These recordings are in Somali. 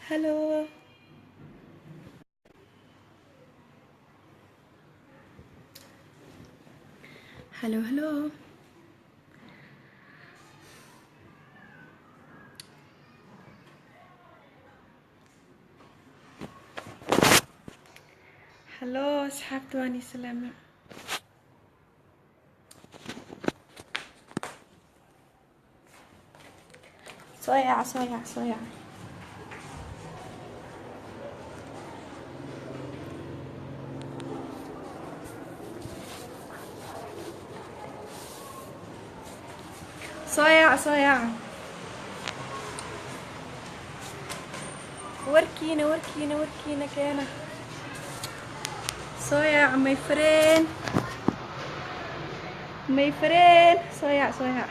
Hello. Hello, hello. Hello, أصحابتي واني سلامة. صايع صايع صايع. صايع صايع. وركينا وركينا وركينا كينا. صايع my friend. My friend. صايع صايع.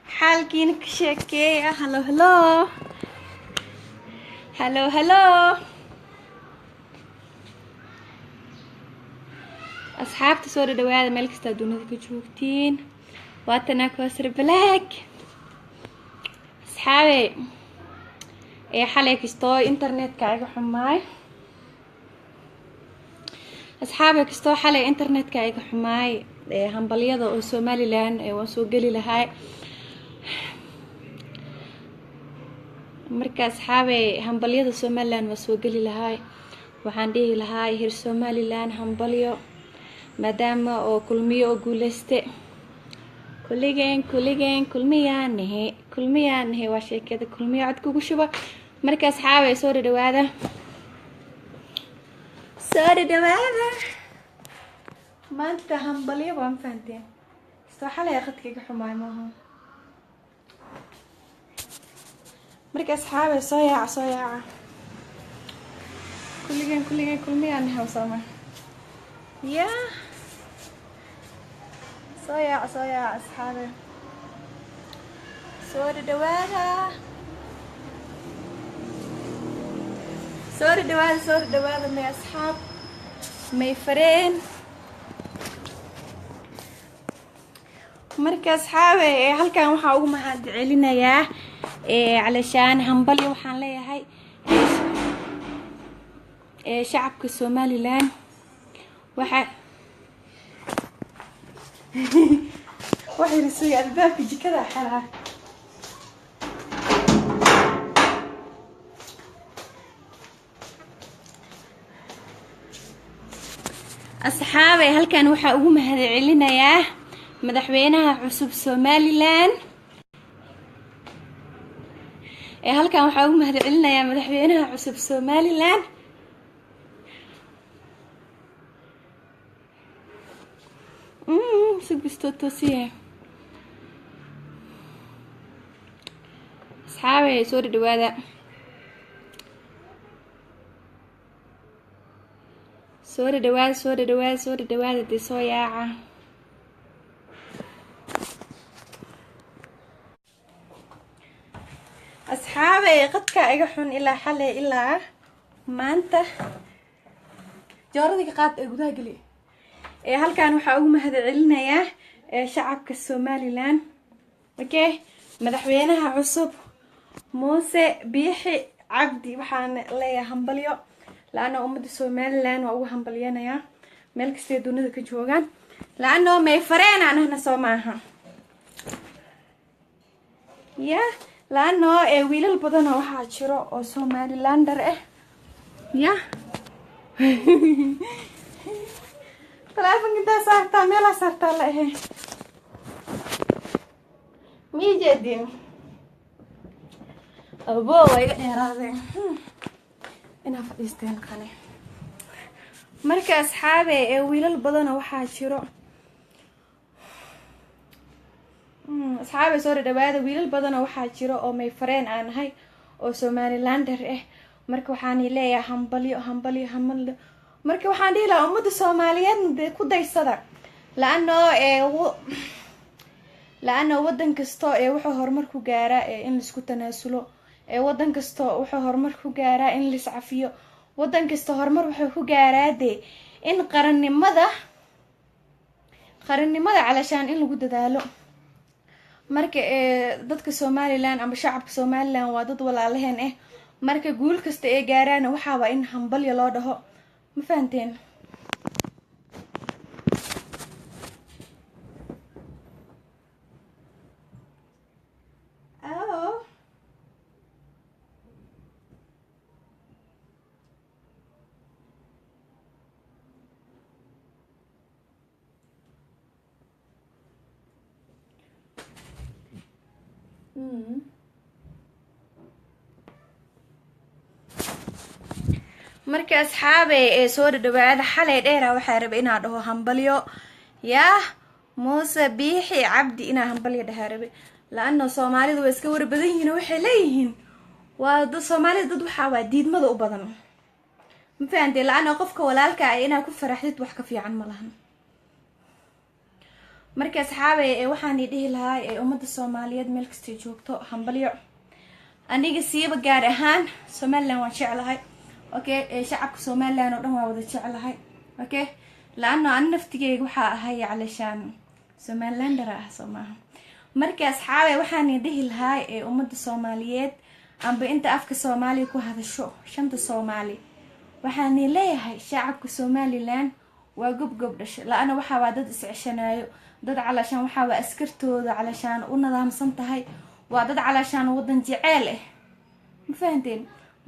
حالكينك شكية. هلو هلو. هلو هلو. أصحابتي soo dhawaada meel kasta dunida ka joogtiin. waatana Kawsar Black. asxaabe xalay kastoo internetka iga xumaay. asxaabe kastoo xalay internetka iga xumaay hambaliyada oo Somaliland waan soo gali lahaay. marka asxaabe hambaliyada Somaliland waan soo gali lahaay. waxaan dhihi lahaay hir Somaliland hambaliyo maadaama oo kulmiyo oo guuleyste. kulmiyaan waa sheekada kulmiyo cod kugu shuba. marka asxaabe soo dhawaada maanta hambaliyo waan fahanteen. soo xalay qadkayga xumaay maaha. marka asxaabe soo yaaca kulmiyaan hawsama yaa soo yaaca asxaabe soo dhawaada may asxaab may fareen. marka asxaabe halkan waxaa ugu mahad celinayaa علشان هنبلي waxaan leeyahay shacabka Somaliland waxa risay albaabka jikada xalaa. asxaabe halkan waxaa ugu mahad celinayaa madaxweynaha cusub Somaliland. halkan waxaa ugu mahad celinayaa madaxweynaha cusub Somaliland. سجستو توسيه أصحابي سوري دوادا دي صوياعة. أصحابي قد كأجحون إلا حلي إلا ما أنت جاردك قاد أجودها قلي. halkan waxaa ugu mahad celinayaa shacabka Somaliland. okay madaxweynaha cusub Muuse Biixi Cabdi waxaan leeyahay hambaliyo laana ummadda Somaliland waa ugu hambaliyanayaa meel kasta dunida ka joogan laana may fareen anahna soo maaha laana wiilal badan oo waxa jiro oo Somalilander تلفون كده صارتا ميلا صارتا لا هي مي جدي ابو يا راضي انا فديستين قني. marka asxaabe wiilal badan waxa jiro asxaabe soo dhawaada wiilal badan waxa jiro oo may fareen aan ahay oo Somalilander marka waxaan leeyahay hambaliyo marka waxaan dhihi lahaa ummadda Soomaaliyeed ku daysada laana wadan kasto wuxuu horumar ku gaaraa in la isku tanaasulo. wadan kasto wuxuu horumar ku gaaraa in la iscafiyo. wadan kasto horumar wuxuu ku gaaraa in qarannimada qarannimada calashaan in lagu dadaalo. marka dadka Somaliland ama shacabka Somaliland waa dad walaalaheen marka guul kasta ay gaaraan waxa waa in hambalyo loo dhaho, ma fahanteen? marka asxaabe soo dhawaada xalay dheera waxaa rabay inaan dhaho hambalyo yaa Muuse Biixi Cabdi inaan hambalyo dhahaa rabay, laana Soomaalidu way iska warbadan yihiin waxay leeyihiin waa dad Soomaalida dad waxa waa diidmada u badan, ma fahanteen? laana qofka walaalka ah inaa ku faraxdid wax ka fiican ma lahan. marka asxaabe waxaan dhihi lahaa ummadda Soomaaliyeed meel kasta joogto hambalyo. aniga siiba gaar ahaan Somaliland waan jeclahay, okay? shacabka Somaliland oo dhan waa wada jeclahay, okay? laana aan naftigeyga waxa ahay calashaan Somalilander ah Soomaha. marka asxaabe waxaan dhihi lahaa ummadda Soomaaliyeed amba inta afka Soomaaliya ku hadasho shanta Soomaali waxaan leeyahay shacabka Somaliland waa gobgob dhashay, laana waxa waa dad isceshanayo, dad calashaan waxa waa askartooda calashaan u nidaamsan tahay, waa dad calashaan wadan jecel ma fahanteen?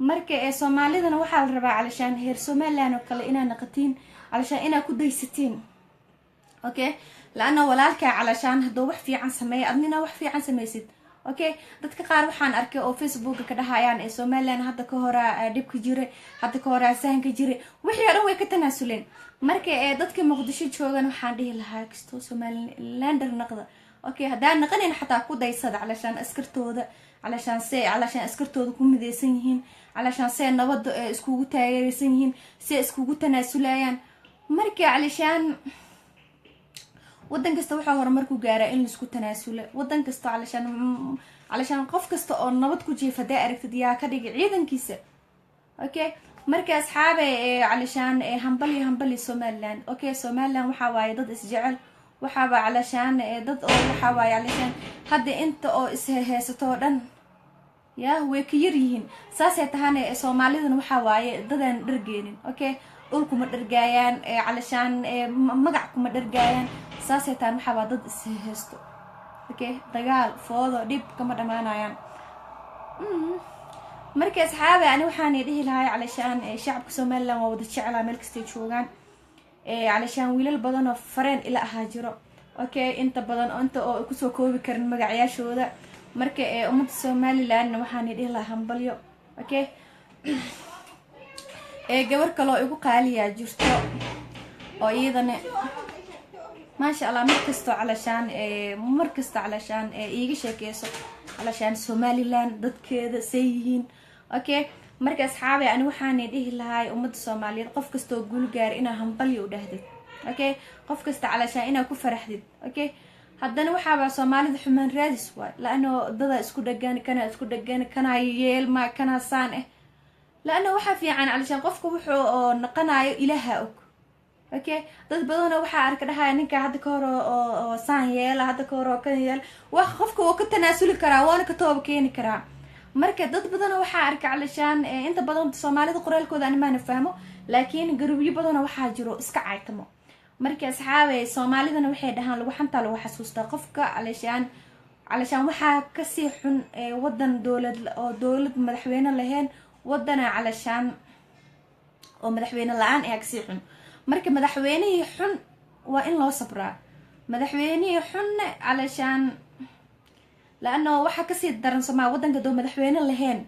marka Soomaalidana waxa la rabaa calashaan heer Somaliland oo kale inaa naqatiin calashaan inaa ku daysatiin, okay? laana walaalka calashaan hadoo wax fiican sameeyo adnina wax fiican sameysid, okay? dadka qaar waxaan arkay oo Facebook ka dhahayaan Somaliland hadda ka hor dhibka jire, hadda ka hor sahanka jire, wixii dhan way ka tanaasuleen. marka dadka Muqdisho joogan waxaan dhihi lahaa kisto Somalilander naqda, okay? hadaan naqanin xataa ku daysada calashaan askartooda, calashaan askartooda ku mideysan yihiin, calashaan see nabad iskugu taageeraysan yihiin, see iskugu tanaasulayaan. marka calashaan wadan kasta waxa horumar ku gaaraa in la isku tanaasulo, wadan kasta calashaan qof kasta oo nabad ku jiifada aragtid yaa ka dhigay ciidankiisa, okay? marka asxaabe calashaan hambali Somaliland, okay? Somaliland waxa waaye dad isjecel, waxa waa calashaan dad oo waxa waaye calashaan hadda inta oo is heesato dhan yaa way ka yar yihiin, saasay tahana Soomaalidana waxa waaye dadaan dhargeenin, okay? dhulku ma dhargaayaan calashaan magac kuma dhargaayaan, saasay tahan waxa waa dad is heesto, okay? dagaal foodo dhib kama dhamaanayaan. marka asxaabe ani waxaan dhihi lahaa calashaan shacabka Somaliland waa wada jeclaa meel kasta joogaan, calashaan wiilal badan oo fareen ila ahaa jiro, okay? inta badan oo inta oo ku soo koobi karin magacyashooda. marka ummadda Somaliland waxaan dhihi lahaa hambalyo, okay? gabar kale oo igu qaaliya jirto oo iyadana maasha Allah markasta calashaan iiga sheekeyso calashaan Somaliland dadkeeda sayyihiin, okay? marka asxaabe ani waxaan dhihi lahaa ummadda Soomaaliyeed qof kasta oo guul gaar inaa hambalyo u dhahdid, okay? qof kasta calashaan inaa ku faraxdid, okay? haddana waxa waa Soomaalida xumaan raadis waay, laana dada isku dhagaan kana yeelma kana saan laana waxa fiican calashaan qofku wuxuu naqanayo ilaaha og, okay? dad badan waxa arka dhahay ninka hadda ka hor oo saan yeela, hadda ka hor oo kan yeel, wax qofka oo ka tanaasuli karaa waana ka toob keeni karaa. marka dad badan waxa arka calashaan inta badan Soomaalida qoraalkooda aan ma fahmo, laakiin garbiyo badan waxa jiro iska caaytamo. marka asxaabe Soomaalidana waxay dhahaan lagu xanta lagu xasuustaa qofka calashaan waxa ka sii xun wadan dawlad madaxweyne lahayn, wadana calashaan oo madaxweyne la'aan ka sii xun. marka madaxweynihii xun waa in loo sabraa, madaxweynihii xun calashaan laana waxa ka sii daran Soomaaliya wadanka doo madaxweyne lahayn,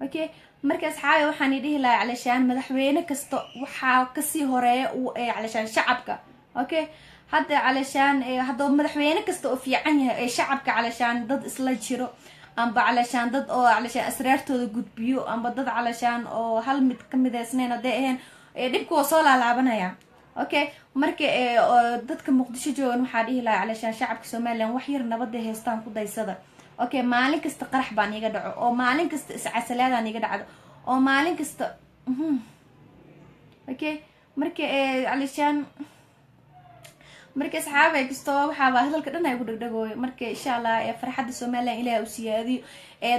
okay? marka asxaabe waxaan dhihi lahaa calashaan madaxweyne kasta waxa ka sii horeeya calashaan shacabka, okay? hadda calashaan hadda madaxweyne kasta oo fiican yahay shacabka calashaan dad isla jiro, amba calashaan dad oo calashaan asraartooda gudbiyo, amba dad calashaan oo hal mid ka mideysnayn haday ahayn dhibku waa soo laalaabanaya, okay? marka dadka Muqdisho joogan waxaa dhihi lahaa calashaan shacabka Somaliland wax yar nabada haystaan ku daysada, okay? maalin kasta qarax baan iga dhaco, oo maalin kasta iscasalaadaan iga dhacdo, oo maalin kasta okay? marka calashaan marka asxaabay kastoo waxaa baa hadalka dhan ay ku dhagdhagooyo marka insha Allah farxadda Soomaaliland ilaahay u siyaadiyo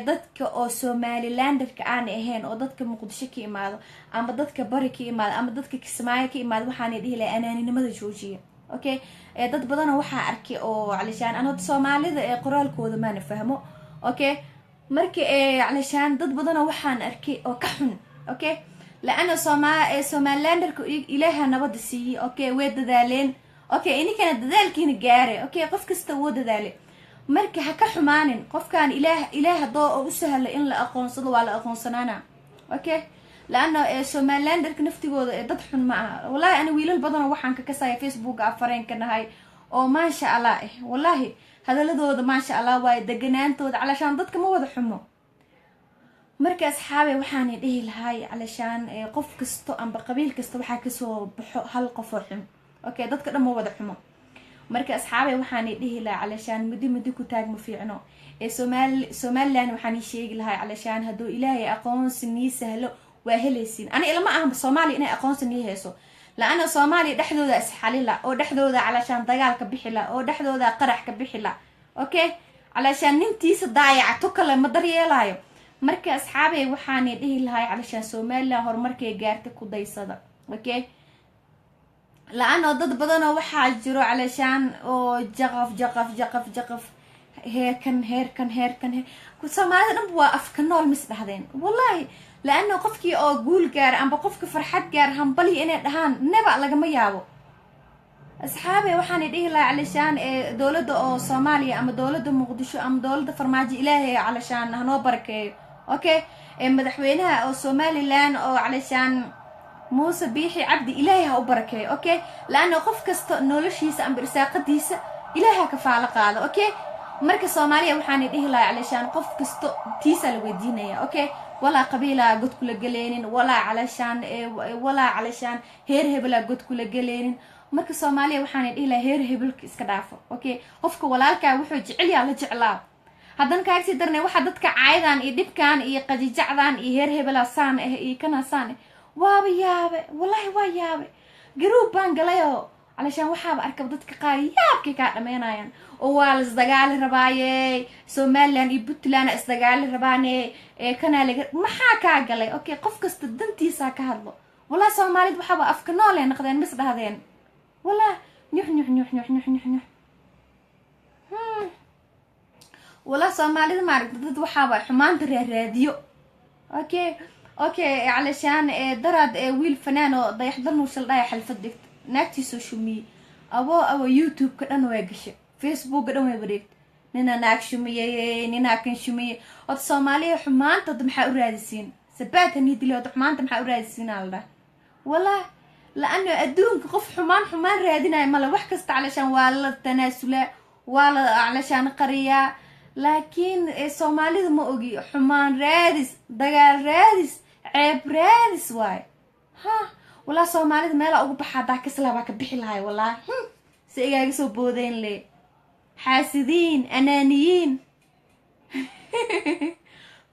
dadka oo Somalilanderka aan ahayn oo dadka Muqdisho ka imaado ama dadka bari ka imaado ama dadka Kismaayo ka imaado waxaan dhihi lahaa anaaninimada joojiya okay dad badan waxa arkay oo calishaan anad Soomaalida qoraalkooda ma fahmo okay marka calishaan dad badan waxaan arkay oo ka xun okay laana Somalilanderka ilaahay nabad siiyay okay way dadaaleen okay ini kana dadaalkiina gaaray okay qof kasta wuu dadaalay marka ha ka xumaanin qofkan ilaah doo u sahal in la aqoonsado waa la aqoonsanaana okay laana Somalilanderka naftigooda dad xun ma aha wallahi ana wiilal badan waxaan ka kasay Facebook afareen kanahay oo ma sha Allah wallahi hadaladooda ma sha Allah way deganaantooda calashaan dadka ma wada xumo marka asxaabe waxaan dhihi lahay calashaan qof kasto amba qabiil kasto waxa ka soo baxo hal qof oo xun okay dadka dhan ma wada xumo marka asxaabe waxaan dhihi lahaa calashaan mudi ku taag ma fiicno Somaliland waxaan sheegi lahaa calashaan haduu ilaahay aqoonsi sahlo waa helaysiin ana ilama ah Soomaali inay aqoonsi heeso laana Soomaali dhaxdooda isxalila oo dhaxdooda calashaan dagaal ka bixila oo dhaxdooda qarax ka bixila okay calashaan nintiisa daayacato kale ma daryeelayo marka asxaabe waxaan dhihi lahaa calashaan Somaliland horumarkay gaartay ku daysada okay laana dad badan waxa jiro calashaan oo jaqaf heerkan ku Soomaalida dhan waa afka nool mis dhahdeen wallahi laana qofkii oo guul gaar amba qofka farxad gaar hanbali inay dhahaan naba laga ma yaabo asxaabe waxaan dhihi lahaa calashaan dawladda oo Soomaaliya ama dawladda Muqdisho ama dawladda Farmaajo ilaahay calashaan hanoo barakeeyo okay madaxweynaha oo Somaliland oo calashaan موسى بيحي عبد إلهها وبركة أوكي لأنه قف كست نولشيس أم برساقتيس إلهها كفالة قاعدة أوكي مركز صوماليا وحاني إيه لا علشان قف كست تيسا لودينيا أوكي ولا قبيلة قد كل جلين ولا علشان هيرهبلا قد كل جلين مركز صوماليا وحاني إيه لا هيرهبل كسكدافو أوكي قفك ولالك وحج علي على جعلا هذا كاكسي درني وحدتك عايدان يدب كان قد جعدان هيرهبلا سان كنا سان وابيابه والله ويابه جروب بانجلايو علشان وحاب اركب ضدك قاري يابكي كادمينايان oo waa la isdagaal rabaayay Somaliland iyo Puntland isdagaal rabaanay kana laga maxaa ka galay okay qof kasta dantiisa ka hadlo wallahi Soomaalid waxa afka nool ay noqdeen mis dhahdeen wallahi nux wallahi Soomaalid ma aragtid dad waxa xumaanta raadiyo okay علشان درد ويل فنان ضيح ضل وصل ضايع حلفدك ناكتي سوشيال ميديا أو يوتيوب كده واقش فيسبوك كده ويبريك نينا ناكشمية نينا كنشمية الصومالية حمان تضمح أورادسين سبات نيدي لو حمان تضمح أورادسين الله والله لأنه أدون قف حمان رادنا ملا وحكست علشان ولا التناسل ولا علشان قرية لكن الصومالي ما أجي حمان رادس دجال رادس عيب رادس واي ها ولا صومالي ما لا أقول بحدا كسلا باك بحيل هاي والله سيجا يسوي بودين لي حاسدين أنانيين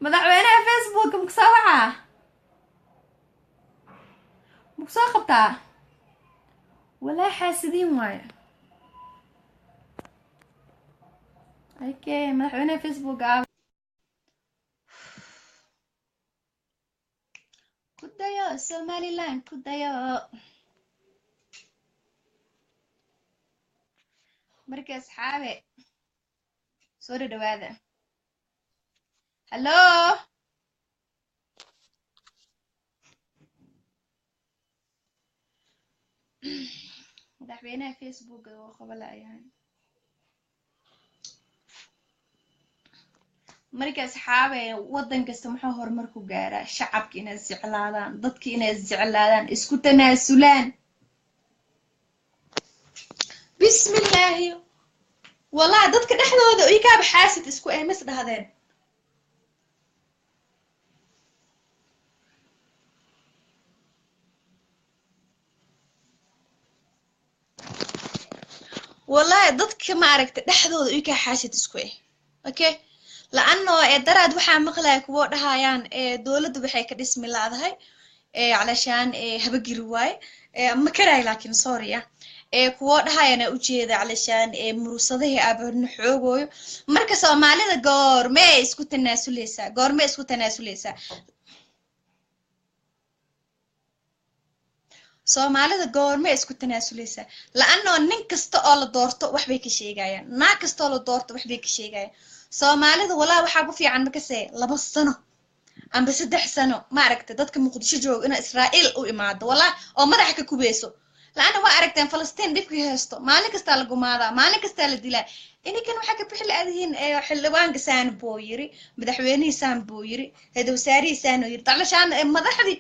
مدعوينا فيسبوك مكسوعة مكسوعة ولا حاسدين واي اوكي مدعوينا فيسبوك كدايو Somaliland كدايو مركز أصحابي سوري دواذا هلو مدعوينا فيسبوك وخبلا يعني marka saxaabe wadan kasta muxuu horumar ku gaaraa shacabka inay isjeclaadaan dadka inay isjeclaadaan isku tanaasulaan bismillaah wallahi dadka dhaxdooda ay ka baxaasid isku ay mas dhahdeen wallahi dadka ma aragtay dhaxdooda ay ka xaasid isku ay okay لأنه درد وحى مقلق ووضعها يعني دولة وحي كدسمي الله هاي علشان هبقي رواي مكراي لكن سوريا kuwo dhahayana ujeeda calashaan murusadaha aabahna xoogooyo marka soomaalida goormee isku tanaasuleysaa goormee isku tanaasuleysaa soomaalida goormee isku tanaasuleysaa la-annoo nin kasta oo la doorto waxbay ka sheegayaan naag kasta oo la doorto waxbay ka sheegayaan soomaalida walaa waxaa ku fiican markase 2 sano amba 3 sano ma aragtay dadka muqdisho jooga inay Israa'iil u imaado walaa oo madaxa ka kubeyso laana waa aragteen Falastiin dhibkii haysto maalin kasta la gumaadaa maalin kasta la dilaa inikan waxa ka bixi laadihiin xildhibaanka saan boo yiri madaxweynaha saan boo yiri hadawsaarihi saan yiri talashaan madaxdii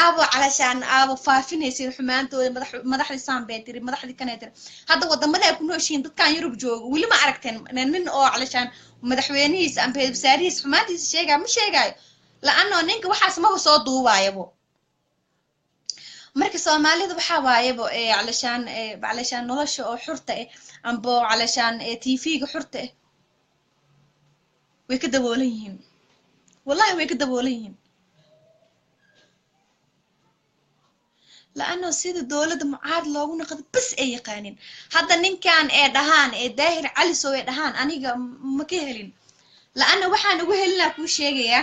aabo calashaan aabo faafinaysa xumaantooda madaxdii saan bay tiri madaxdii kana tiri hadda wadamada ay ku nooshiin dadkan Yurub jooga wali ma aragteen nin oo calashaan madaxweynihiisa amba hadawsaarihiisa xumaantiisa sheegay ma sheegayo laana ninka waxaas ma soo duubaayabo marka Soomaalida waxa waayabo calashaan nolosha oo xurta amba calashaan TV-ga xurta way ka daboolan yihiin wallahi way ka daboolan yihiin laana sida dawladda mucaad loogu naqdo bas ay yaqaanin hadda ninkan dhahaan daahir cali soo dhahaan aniga ma ka helin laana waxaan ugu helinaa ku sheegaya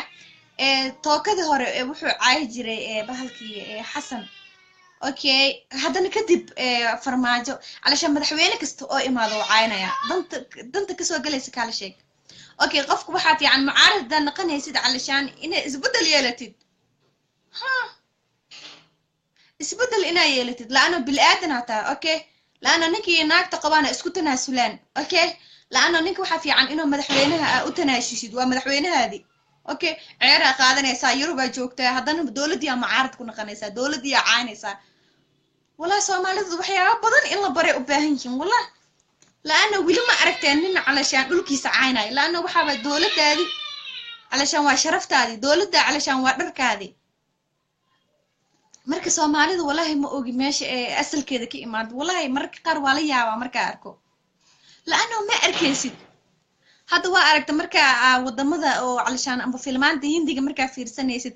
tookada hore wuxuu caay jiray bahalkii xasan okay haddana kadib farmaajo calashaan madaxweyne kasta oo imaado caynaya danta ka soo galaysa kala sheeg okay qofku waxa fiican mucaarad naqanaysid calashaan inay isbedel yeelatid ha isbedel inay yeelatid laana bil aadan hata okay laana ninkii naagta qabaana isku tanaasulaan okay laana ninka waxa fiican inuu madaxweynaha u tanaashisid waa madaxweynahaadi okay ceera qaadanaysa Yurub joogtaa haddana dawladii ama mucaarad ku naqanaysa dawladii caanaysa والله Soomaalidu waxyaabo badan in la bare u baahan yihiin والله laana wili ma aragteen nin calashaan dhulkiisa caynay laana waxa ba dawladdaadi calashaan waa sharaftaadi dawladda calashaan waa dharkaadi marka Soomaalidu wallahi ma ogi meesha asalkeeda ka imaad wallahi marka qaar waa la yaabaa marka arko laana ma arkaysid hadda waa aragta marka wadamada oo calashaan amba filmaanta Hindiga marka fiirsanaysid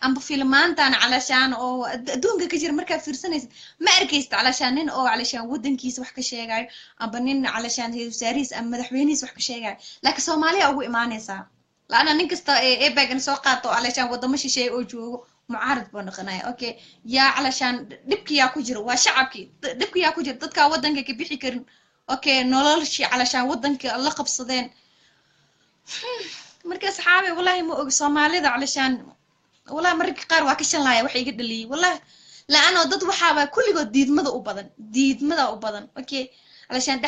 amba filmaantan calashaan oo adduunka ka jira marka fiirsanaysid ma arkaysid calashaan nin oo calashaan wadankiisa wax ka sheegayo amba nin calashaan heesaariis ama madaxweynihiisa wax ka sheegayo laakiin Soomaaliya ugu imaanaysa laana nin kasta bagan soo qaato calashaan wadamo shisheey oo joogo mucaarad buu noqonaya okay yaa calashaan dhibkiya ku jiro waa shacabkii dhibkiya ku jiro dadka wadanka ka bixi karin okay noloshii calashaan wadanka la qabsadeen marka saxaabe wallahi ma og Soomaalida calashaan والله مركي قار واكشن لاي وحي قد لي والله لأنه ضد وحابة كل جود ديد ماذا أبدا أوكي علشان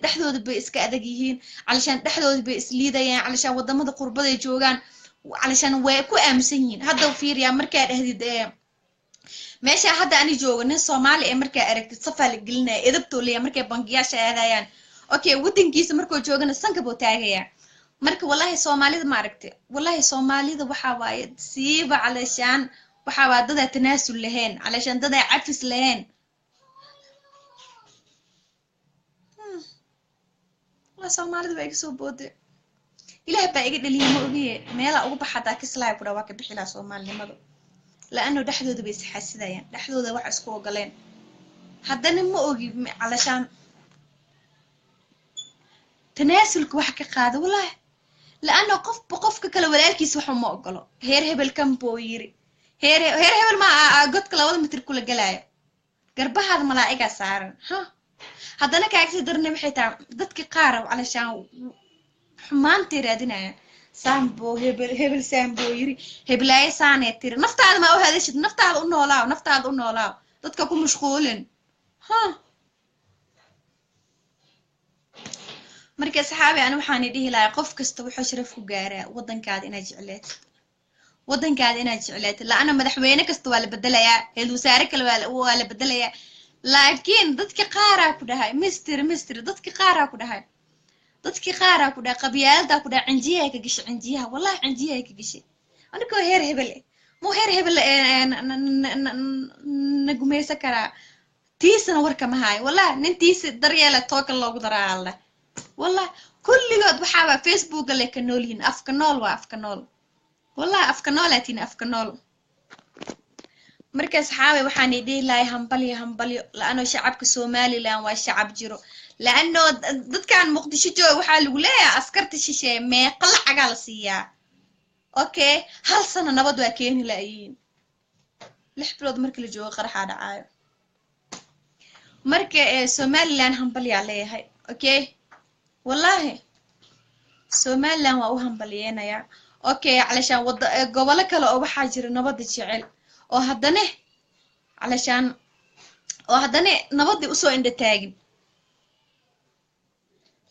دحدود بإسك أدقيهين علشان دحدود بإسليدا يعني علشان وضد ماذا قربة يجوجان علشان ويكو أمسين هذا وفير يا مركي هذي ماشي هذا أنا جوج ناس صومالي مركي أركت صفة لقلنا إذا بتقولي مركي بنقياش هذا يعني أوكي ودين كيس مركو جوجنا السنك بوتاعي marka wallahi Soomaalida ma aragtay wallahi Soomaalida waxa waaye siiba calashaan waxa waa dad tanaasul lahayn calashaan dad cafis lahayn la Soomaalida way soo booday ilaahay baa iga dhaliyay ma ogiye meela ugu baxada kislaay ku dhawa ka bixila Soomaalinimadu laana dhaxdooda bay saxasidayaan dhaxdooda wax isku ogoleen haddana ma ogi calashaan tanaasulku wax ka qaado wallahi لأنه قف كلا ولالكيس وحو ما أقوله هير هبل كم بويري هير هبل ما قد كلا ولا متر كل جلاية قربها هذا ملاعقة سعر ها هذا أنا كأكسي درنا بحيتا ضدك قارب علشان حمان تيري أدينا سامبو هبل سامبو يري هبل أي سانة تيري نفتح ما هو هذا الشيء نفتح الأنه لا نفتح الأنه لا ضدك أكون مشغولين ها marka saxaabi aan waxaan idhi lahay qof kasta wuxuu sharaf ku gaaraa wadankaada inaad jecleed laana madaxweyne kasta waa la bedelayaa heed wasaare kale waa la bedelayaa laakiin dadka qaar ku dhahay mister dadka qaar ku dhahay qabyaalada ku dhahay cinjiyaha ka gashay cinjiyaha wallahi cinjiyaha ka gashay aniko heer hebel mo heer hebel nagumeysa kara tiisana warka ma hayo wallahi nintiisa daryeela tookal loogu daraa Allah والله كل جود بحابة فيسبوك اللي كنولين أفكنول والله أفكنولاتين أفكنول marka saxaabe waxaan idhihi lahay hambalyo la-ano shacabka somaliland waa shacab jiro la-ano dadkan muqdisho jooga waxaa lagu leeyahay askarta shisheeye meeqa lacagaa la siiyaa okay hal sano nabad waa keeni laayiin 6 bilood markii la joogo qaraxaa dhacaayo marka somaliland hambalyaa leeyahay okay wallahi somaliland waa u hambalyeenayaa okay calashaan gobolo kale oo waxaa jira nabada jecel oo haddana nabadii usoo indha taagin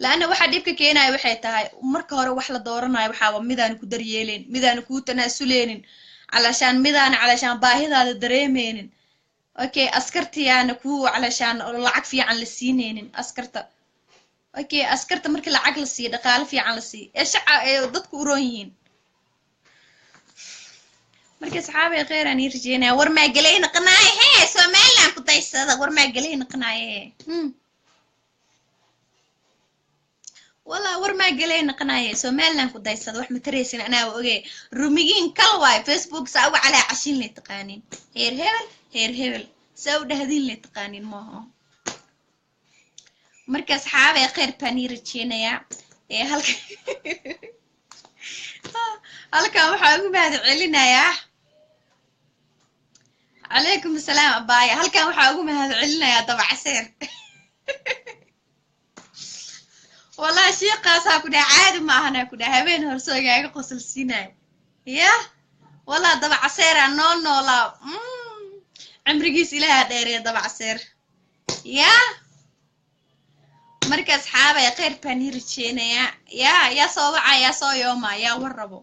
laana waxaa dhibka keenaya waxay tahay marka hore wax la dooranayo waxaaba midaan ku daryeelin midaan ku tanaasuleynin calashaan baahidaada dareemeynin okay askartiyaana ku calashaan lacag fiican la siineynin askarta okay askarta markii lacag la siiyo dhaqaale fiican la siiyo ee dadku u roon yihiin marka saxaabay khayran ii rajeynaya war ma galayna qanaaye hee somaliland ku daysada war ma galayna qanaaye wala war ma galayna qanaaye somaliland ku daysada wax ma tareysin anaa ogey rumigiin kal waay facebook saa uga calaa cashin le taqaanin heer hebel saa u dhahdin le taqaanin maaha marka saxaabay khayr baan ii rajeynaya halkan waxaa ugu mahad celinayaa calaykum asalaam abaaya halkan waxaa ugu mahad celinayaa dabacaseer wallahi sheekaasaa ku dhaha caadi ma ahana ku dhaha habeen horsoogaaga qosol siinayo ya wallahi dabacaseera noo noolaa cimrigiis ilaaha dheereya dabacaseer ya marka asxaabay khayr baan ii rajeynayaa yaa soo waca yaa soo yooma yaa war rabo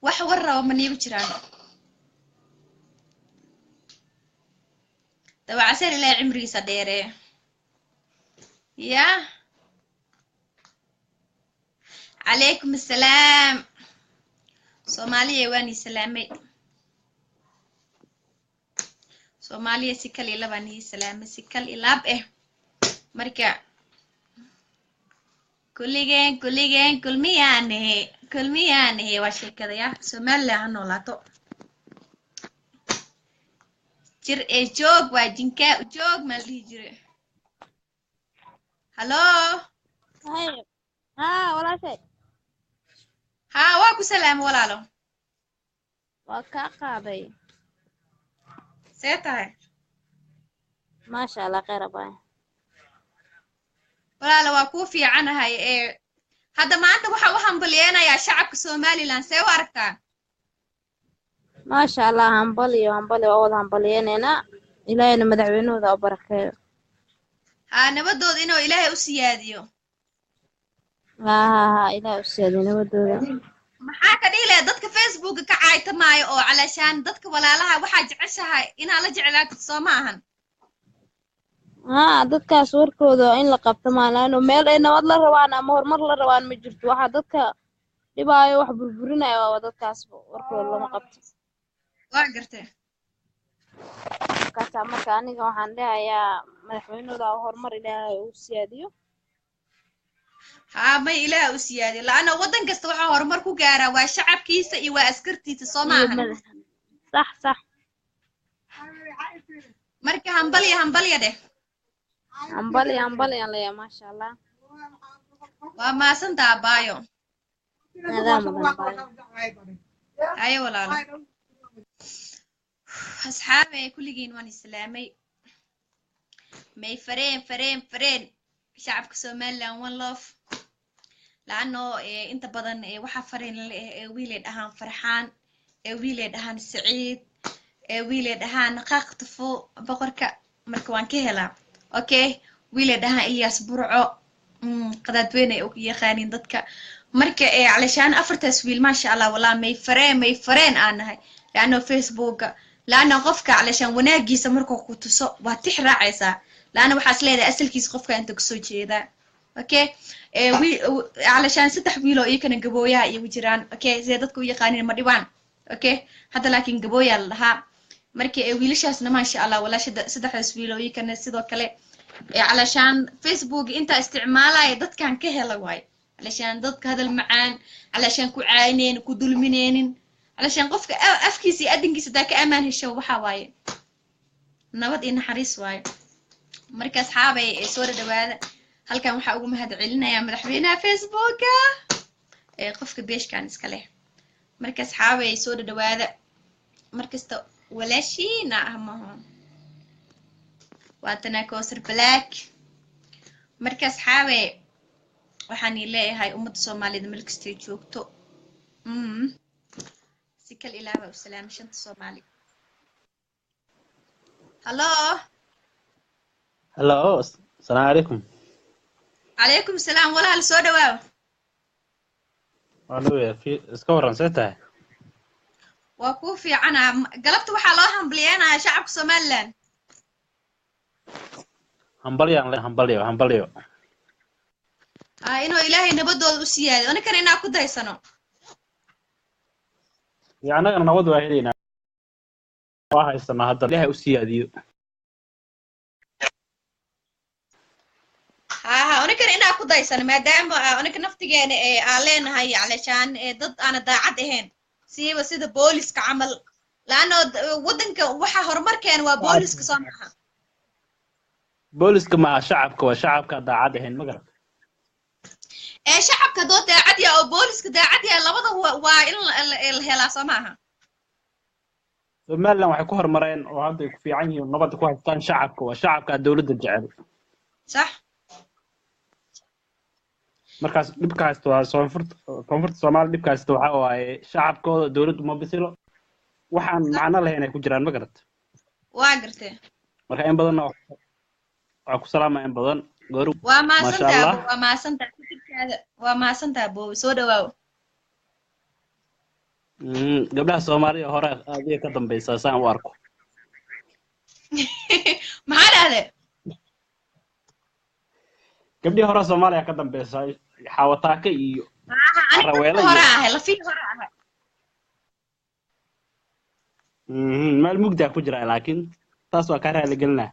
wax war rabo ma niigu jiraan dabacaseer ilaahay cimrigiisa dheeree ya calaykum assalaam soomaaliya waan ii salaamay soomaaliya si kal iyo labaan ii salaamay si kal iyo laab marka kulligeen kulmiyaanahe waa sheekadaya somaliland ha noolaato jir ee joog waa jinkaa joog maa la dhihi jire hallo walaashay waa ku salaamo walaalo waa kaa qaaday see tahay maasha allah khayr abay walaalo waa kuu fiicanahay hadda maanta waxa u hambalyeenayaa shacabka somaliland see u aragtaa maasha allah hambaliyo waa wada hambalyeynayna ilaahayna madaxweynahooda u barakeeyo nabadooda inuu ilaahay u siyaadiyo ilaahay u siyaadiyo nabadooda maxaa ka dhihi lahaa dadka facebooka ka caaytamaayo oo calashaan dadka walaalaha waxaa jeceshahay inaa la jeclaatid soo ma ahan dadkaas warkooda in la qabto maalaano meel ay nabad la rabaan ama horumar la rabaan ma jirto waxa dadka dhibaayo wax burburinaya waa dadkaas warkooda lama qabto waa gartay markaasa marka aniga waxaan dhahayaa madaxweynahooda horumar ilaahay u siyaadiyo may ilaah u siyaadiyo la-ana waddan kasta waxaa horumar ku gaaraa waa shacabkiisa iyo waa askartiisa soo ma ahan sax marka hambalya dheh hambalyan leeya maasha allah waa maasantaa abaayo adaa mudan baayo haye walaalo asxaabe kulligiin waan islaamay may fareen shacabka somaliland one love laano inta badan waxaa fareen wiilay dhahaan farxaan wiilay dhahaan saciid wiilay dhahaan qaaqtufo boqorka marka waan ka helaa okay wiilay dhahaan ilyas burco qadaadweyne u yaqaaniin dadka marka calashaan afartaas wiil maasha allah walaa may fareen aan nahay laano facebooka laana qofka calashaan wanaagiisa markuu ku tuso waa tix raacaysaa laana waxaas leedahay asalkiisa qofka inta kasoo jeedaa okay calashaan 3 wiil oo iyakana gabooyaha iyagu jiraan okay sidee dadku u yaqaaniin ma dhibaan okay hadda laakiin gabooyaa la dhahaa marka wiilashaasna maasha allah walaa 3 wiil oo iyakana sidoo kale calashaan facebook inta isticmaalaya dadkan ka hela waay calashaan dadka hadal macaan calashaan ku caayineen ku dulmineenin علشان قفك أفكيسي أدنكيسي داك أمان هشو وحواي نبض إن حريص واي مركز حابي صورة دواء هل كان وحا ugu mahad celinaya madaxweynaha Facebooka qofka beesh kan iska leh markaas xaabay soo dhawaada markasta walaashiina ahmaha waatana koosar black markaas xaabay waxaan leeyahay ummadda Soomaaliyeed meel kasta ay joogto si kal ilaaba u salaam shanta Soomaali hello السلام عليكم. عليكم السلام walaal soo dhawaaw والله في iska waran seetahay waa ku fiicana galabta waxaa loo hambaliyeenayaa shacabka Soomaaliland hambalyo inuu ilaahay nabadooda u siyaado aninkana inaa ku daysano anagana nabad waa helayna waa haysanaa hadda ilaahay u siyaadiyo aninkana inaa ku daysano maadaama aninka naftigeena aan leenahay علشان dad aan daacad ahayn siiba sida booliska camal laano wadanka waxa horumarkeena waa booliska Soomaaliya booliska ma shacabka waa shacabka daacad ahayn ma garad shacabka doo daacad ya oo booliska daacad ya labada waa in la helaa Soomaaliya Soomaaliland waxay ku horumareen oo hadda ay ku fiican yihiin nabad ku haystaan shacabka waa shacabka dawladda jecel صح markaas dhibkaas waa koonfurta Soomaaliya dhibkaas waxa waaye shacabkooda dawladdu ma bisilo waxaan macna lahayn ay ku jiraan ma garad waa gartay marka in badan waa ku salaama in badan goor waa maasantaa fikirkaada waa maasantaa boo soo dhawaaw gabdhaha Soomaaliya hore aad ka dambaysaa saan u arko maxaa dhahday gabdhaha hore Soomaaliya ka dambaysaa xawataaka iyo raweelo hore ah la fi hore ah meel mugda ku jira laakiin taas waa ka raali galnaa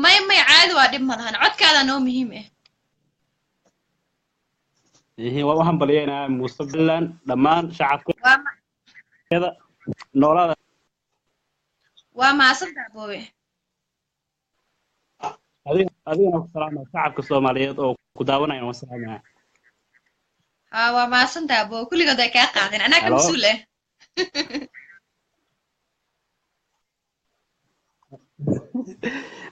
may caadi waa dhib ma lahan codkaada noo muhiim waa waxaan balyeynaa Soomaaliland dhammaan shacabka noolada waa maasantaa boowe adigana ku salaama shacabka Soomaaliyeed oo ku daawanaya wasalaama waa maasantaa boowe kulligood ay kaa qaadeen anaa ka mas'uul ah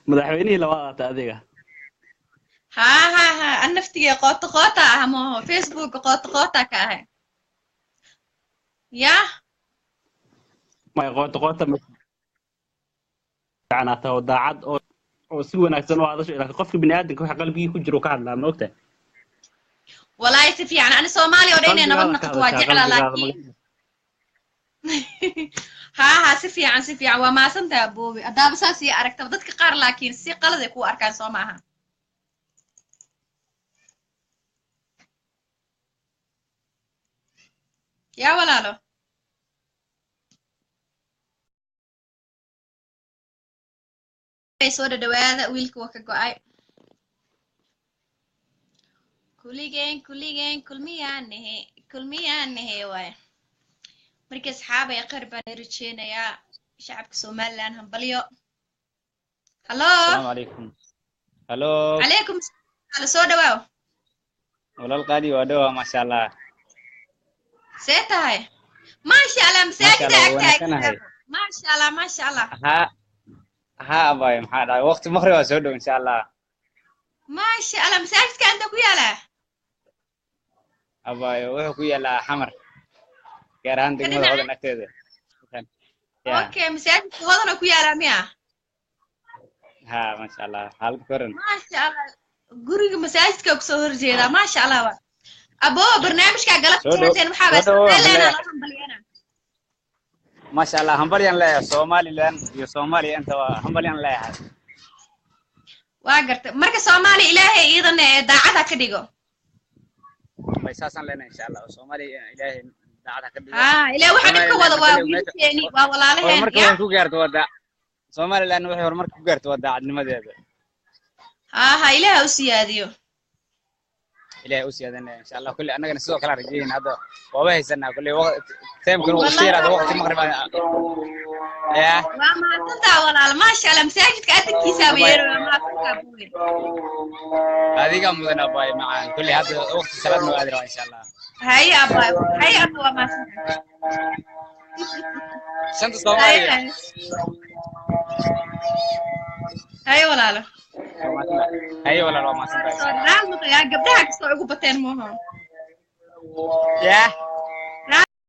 madaxweynihii labaad adiga ha naftiga qoota ah ma Facebook qoota ka ah ya ma qoota ana taw daacad oo si wanaagsan oo hadasho ilaa qofka bini'aadamka waxa qalbiga ku jiro ka hadlaa ma ogtahay wallahi si fiican ana Soomaali oo dhanay nabad naqad waa jeclaa laakiin ha si fiican waa maasantaa boobi adaaba saas iyo aragtaba dadka qaar laakiin si qalad ay ku arkaan Soomaaliya يا walaalo soo dhawaada wiilka waa ka go'ay kuligeen kulmiyaanahe waay markii asxaabay qaar baan rajeynayaa shacabka Soomaaliland hambalyo السلام عليكم. عليكم soo dhawaaw walaal qaali waa dhawa ma sha Allah seetahay ma sha Allah masaajida agtaagay ma sha Allah ha abay maxaa dhacay waqti maghrib waa soo dhow insha Allah ma sha Allah masaajidka anta ku yaala abay wuxuu ku yaalaa xamar gaar ahaan degmada hodan agteeda okay masaajidka hodan ku yaala miya ha ma sha Allah hal koran ma sha Allah guriga masaajidka ku soo horjeeda ma sha Allah abo barnaamijka galabteen waxa baa Soomaaliland la hambaliyana ما شاء الله همبليان لا Somaliland iyo Soomaaliya inta waa hambalyan leeyahay waa gartay marka Soomaali ilaahay iidan daacada ka dhigo way saasan leena insha Allah Soomaaliya ilaahay daacada ka dhigo ilaahay waxa dhibka wada waa wiilkeeni waa walaalaheen marka ku gaarto wada Somaliland waxay horumar ku gaarto wada daacadnimadeeda ilaahay u siyaadiyo إلهي أسيادنا إن شاء الله كل أنا نسوق كلا رجيين هذا وابه سنة كل وقت تيم كل وقت هذا وقت المغرب يا ما تنتا ولا ما شاء الله مساجد كأتك كيسابير ما تنتا بوي هذه كم مدن أباي مع كل هذا وقت سلام نقدر إن شاء الله هاي أباي هاي أبوا ما سنتا شنطة صومالية هاي ولا لا هاي ولا ما سنتا صار نعم يا قبلها كسر عقوبتين مهم يا